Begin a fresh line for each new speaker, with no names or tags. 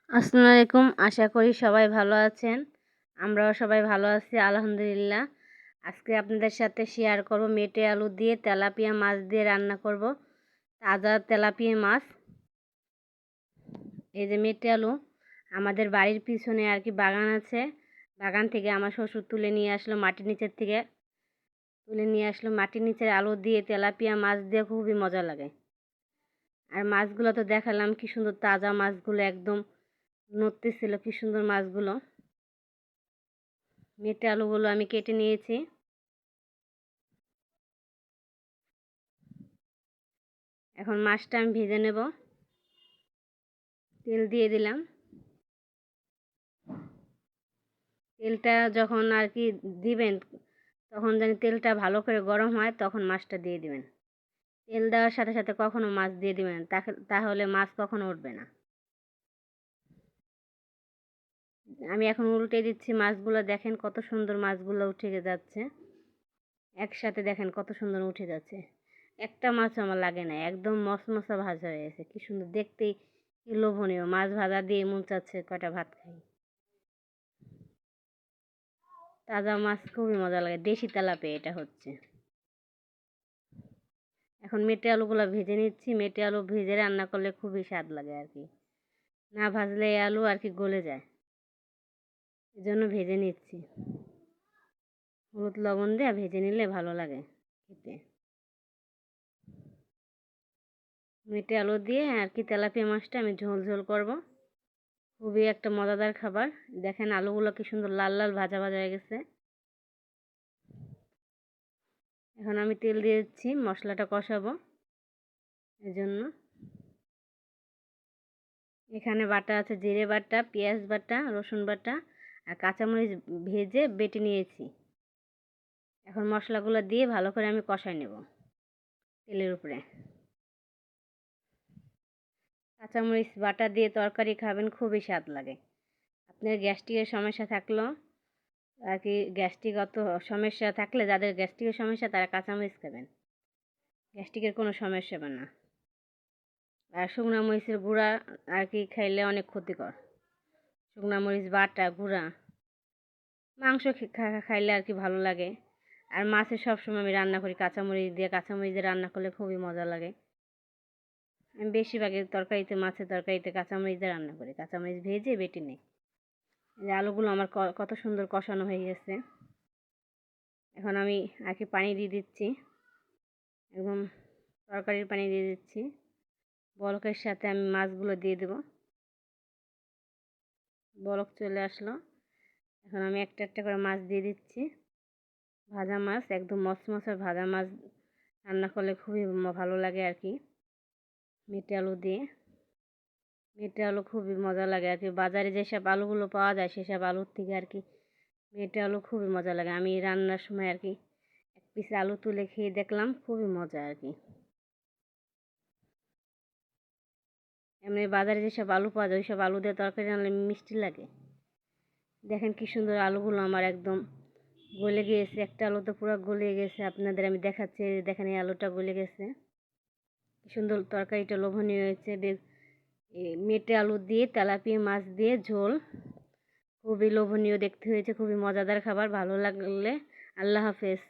আসসালামু আলাইকুম। আশা করি সবাই ভালো আছেন। আমরাও সবাই ভালো আছি আলহামদুলিল্লাহ। আজকে আপনাদের সাথে শেয়ার করব মেটে আলু দিয়ে তেলাপিয়া মাছ দিয়ে রান্না করব। তাজা তেলাপিয়া মাছ। এই যে মেটে আলু আমাদের বাড়ির পিছনে আর কি বাগান আছে। বাগান থেকে আমার শ্বশুর তুলে নিয়ে আসলো মাটির নিচের থেকে। মাটির নিচের আলু দিয়ে তেলাপিয়া মাছ দিয়ে খুবই মজা লাগে। আর মাছগুলো তো দেখালাম কি সুন্দর তাজা মাছগুলো একদম নড়তেছিল, কি সুন্দর মাছগুলো। মেটে আলুগুলো আমি কেটে নিয়েছি। এখন মাছটা আমি ভেজে নেব। তেল দিয়ে দিলাম। তেলটা যখন আর কি দিবেন তখন যেন তেলটা ভালো করে গরম হয় তখন মাছটা দিয়ে দিবেন। তেল দেওয়ার সাথে সাথে কখনো মাছ দিয়ে দিবেন, তাহলে মাছ কখনো উঠবে না। আমি এখন উল্টে দিচ্ছি মাছগুলো। দেখেন কত সুন্দর মাছগুলো উঠে যাচ্ছে একসাথে। দেখেন কত সুন্দর উঠে যাচ্ছে। একটা মাছ আমার লাগে না, একদম মশমশা ভাজা হয়ে গেছে। কি সুন্দর দেখতেই, কি লোভনীয়। মাছ ভাজা দিয়ে মন চাচ্ছে কয়টা ভাত খাই। তাজা মাছ খুবই মজা লাগে। দেশি তেলাপিয়া এটা হচ্ছে। এখন মেটে আলুগুলো ভেজে নিচ্ছি। মেটে আলু ভেজে রান্না করলে খুবই স্বাদ লাগে আর কি। না ভাজলে এই আলু আর কি গলে যায়, এজন্য ভেজে নিচ্ছি। হলুদ লবণ দিয়ে ভেজে নিলে ভালো লাগে খেতে। মেটে আলু দিয়ে আর কি তেলাপিয়া মাছটা আমি ঝোল ঝোল করব। খুবই একটা মজাদার খাবার। দেখেন আলুগুলো কি সুন্দর লাল লাল ভাজা ভাজা হয়ে গেছে। এখন আমি তেল দিয়ে দিচ্ছি, মশলাটা কষাবো। এজন্য এখানে বাটা আছে জিরে বাটা, পেঁয়াজ বাটা, রসুন বাটা আর কাঁচামরিচ ভেজে বেটে নিয়েছি। এখন মশলাগুলো দিয়ে ভালো করে আমি কষাই নেব তেলের উপরে। কাঁচামরিচ বাটা দিয়ে তরকারি খাবেন, খুবই স্বাদ লাগে। আপনার গ্যাস্ট্রিকের সমস্যা থাকলেও আর কি, গ্যাস্ট্রিকগত সমস্যা থাকলে যাদের গ্যাস্ট্রিকের সমস্যা তারা কাঁচামরিচ খাবেন, গ্যাস্ট্রিকের কোনো সমস্যা হবে না। আর শুকনো মরিচের গুঁড়া আর কি খাইলে অনেক ক্ষতিকর। শুকনো মরিচ বাটা গুঁড়া মাংস খাইলে আর কি ভালো লাগে। আর মাছে সবসময় আমি রান্না করি কাঁচামরিচ দিয়ে। কাঁচামরিচ দিয়ে রান্না করলে খুবই মজা লাগে। আমি বেশিরভাগই তরকারিতে, মাছের তরকারিতে কাঁচামরিচ দিয়ে রান্না করি। কাঁচামরিচ ভেজে বেটে নিই। যে আলুগুলো আমার কত সুন্দর কষানো হয়ে গেছে। এখন আমি আর কি পানি দিয়ে দিচ্ছি, একদম তরকারির পানি দিয়ে দিচ্ছি। বলকের সাথে আমি মাছগুলো দিয়ে দেব। বলক চলে আসলো। এখন আমি একটা একটা করে মাছ দিয়ে দিচ্ছি। ভাজা মাছ, একদম মচমচে ভাজা মাছ রান্না করলে খুবই ভালো লাগে আর কি। মেটে আলু দিয়ে, মেটে আলু খুবই মজা লাগে আর কি। বাজারে যেসব আলুগুলো পাওয়া যায় সেসব আলুর থেকে আর কি মেটে আলু খুবই মজা লাগে। আমি রান্নার সময় আর কি এক পিস আলু তুলে খেয়ে দেখলাম, খুবই মজা আর কি। এমনি বাজারে যেসব আলু পাওয়া যায় ওইসব আলু দিয়ে তরকারি রান্নালে মিষ্টি লাগে। দেখেন কি সুন্দর আলুগুলো আমার একদম গলে গিয়েছে। একটা আলু তো পুরো গলে গেছে, আপনাদের আমি দেখাচ্ছি। দেখেন এই আলুটা গলে গেছে। কি সুন্দর তরকারিটা লোভনীয় হয়েছে। মেটে আলু দিয়ে তেলাপিয়া মাছ দিয়ে ঝোল খুবই লোভনীয় দেখতে হয়েছে, খুবই মজাদার খাবার। ভালো লাগলে আল্লাহ হাফেজ।